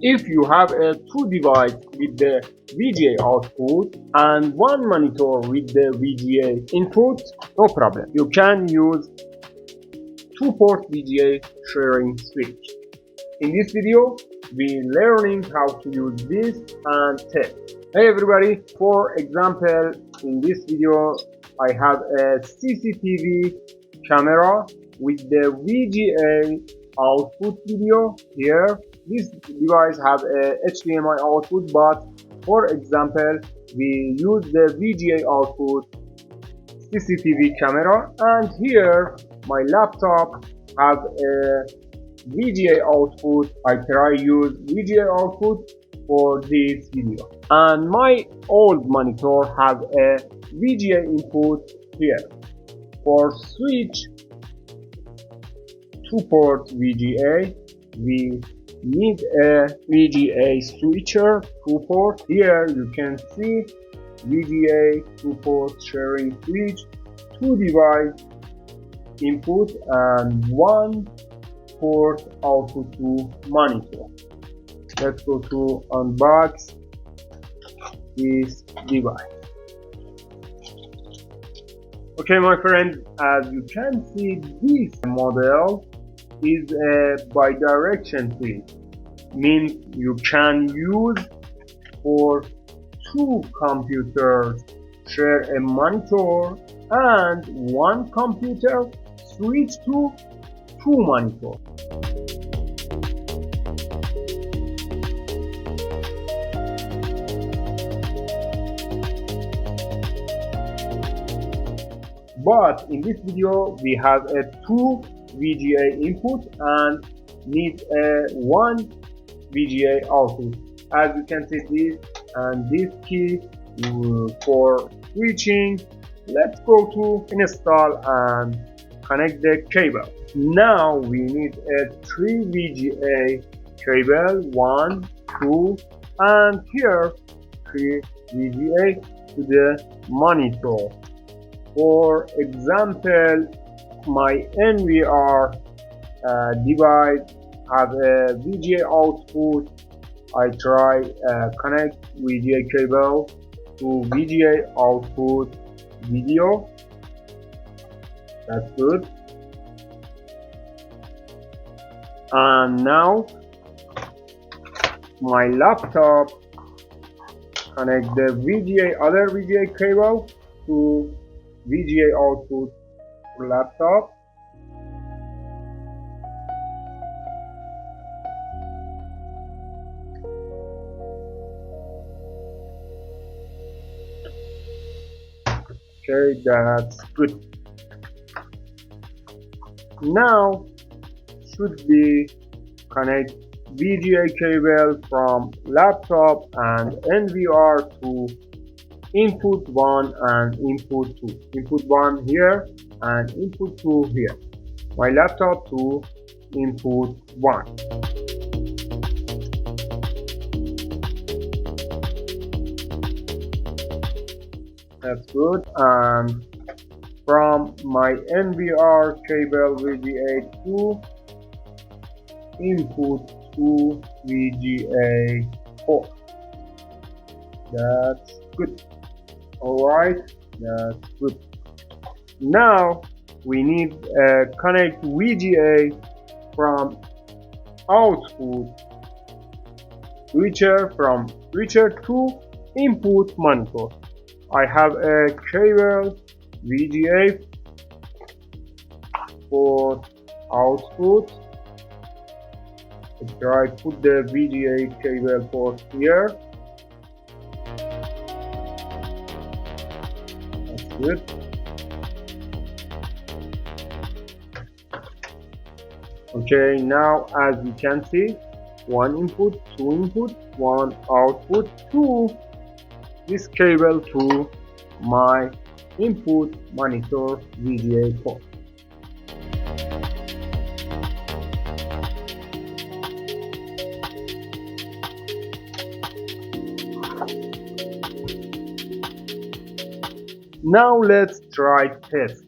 If you have a two device with the VGA output and one monitor with the VGA input, no problem. You can use two-port VGA sharing switch. In this video, we learning how to use this and test. Hey everybody, for example, in this video, I have a CCTV camera with the VGA output video here. This device have a HDMI output, but for example, we use the VGA output CCTV camera, and here my laptop have a VGA output. I try use VGA output for this video, and my old monitor have a VGA input here. For switch two-port VGA, we need a VGA switcher two-port. Here you can see VGA two-port sharing switch, two device input and one port output to monitor. Let's go to unbox this device. Okay my friend, as you can see, this model is a bi-direction switch. Means you can use for two computers share a monitor, and one computer switch to two monitors. But in this video we have a two VGA input and need a one VGA output. As you can see, this and this key for switching. Let's go to install and connect the cable. Now we need a 3 VGA cable, 1, 2, and here 3 VGA to the monitor. For example, my NVR device have a VGA output. I try connect VGA cable to VGA output video. That's good. And now my laptop connect the other VGA cable to VGA output for laptop. Okay, that's good. Now should be connect VGA cable from laptop and NVR to input 1 and input 2. Input 1 here and input 2 here. My laptop to input 1. That's good. And from my NVR cable VGA to input to VGA port. That's good. Alright, that's good. Now we need connect VGA from output switcher from switcher to input monitor. I have a cable VGA for output. I put the VGA cable port here. That's good. Okay, now as you can see, one input, two input, one output, two this cable to my input monitor VGA port. Now let's try test.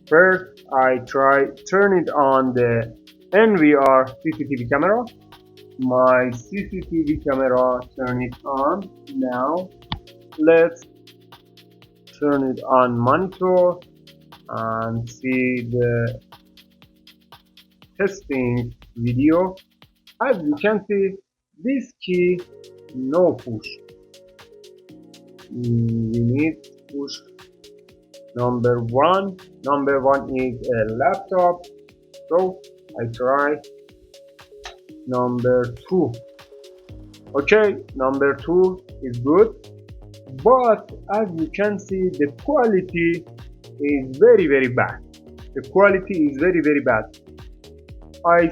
First I try turn it on the NVR CCTV camera. my CCTV camera, turn it on. Now let's turn it on monitor and see the testing video. As you can see, this key no push. We need push number one. Number one is a laptop, so I try number two. Okay, number two is good, but as you can see, the quality is very bad. The quality is very bad. I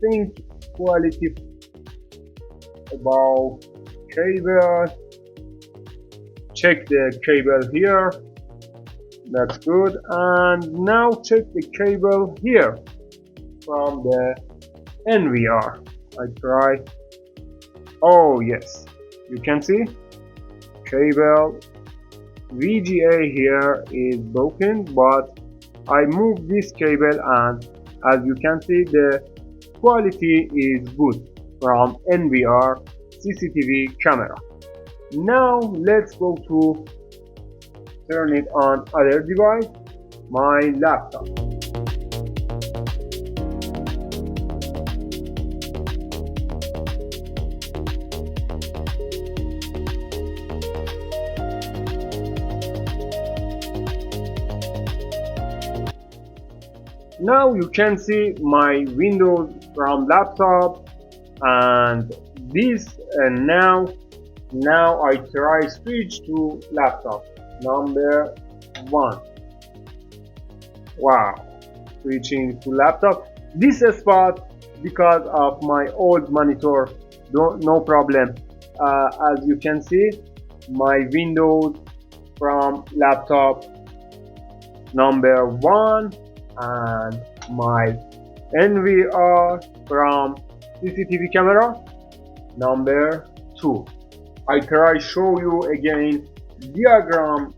think quality about cable. Check the cable here. That's good. And now check the cable here from the NVR. I try. Oh yes, you can see cable VGA here is broken, but I moved this cable and as you can see the quality is good from NVR CCTV camera. Now let's go to turn it on other device, my laptop. Now you can see my Windows from laptop and this, and now I try switch to laptop number one. Wow, switching to laptop. This spot because of my old monitor, no problem. As you can see, my Windows from laptop number one and my NVR from CCTV camera number two. I try show you again diagram.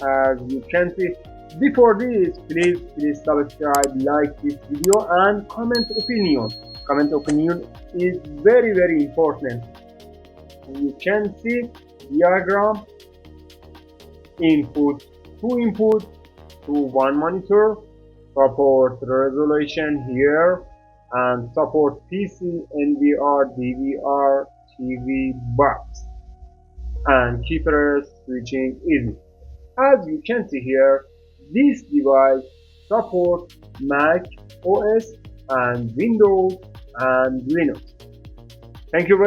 As you can see, before this, please subscribe, like this video and comment opinion. Comment opinion is very important. You can see diagram, input to one monitor, support resolution here, and support PC, NVR, DVR, TV box, and keypress switching easy. As you can see here, this device supports Mac OS and Windows and Linux. Thank you very much.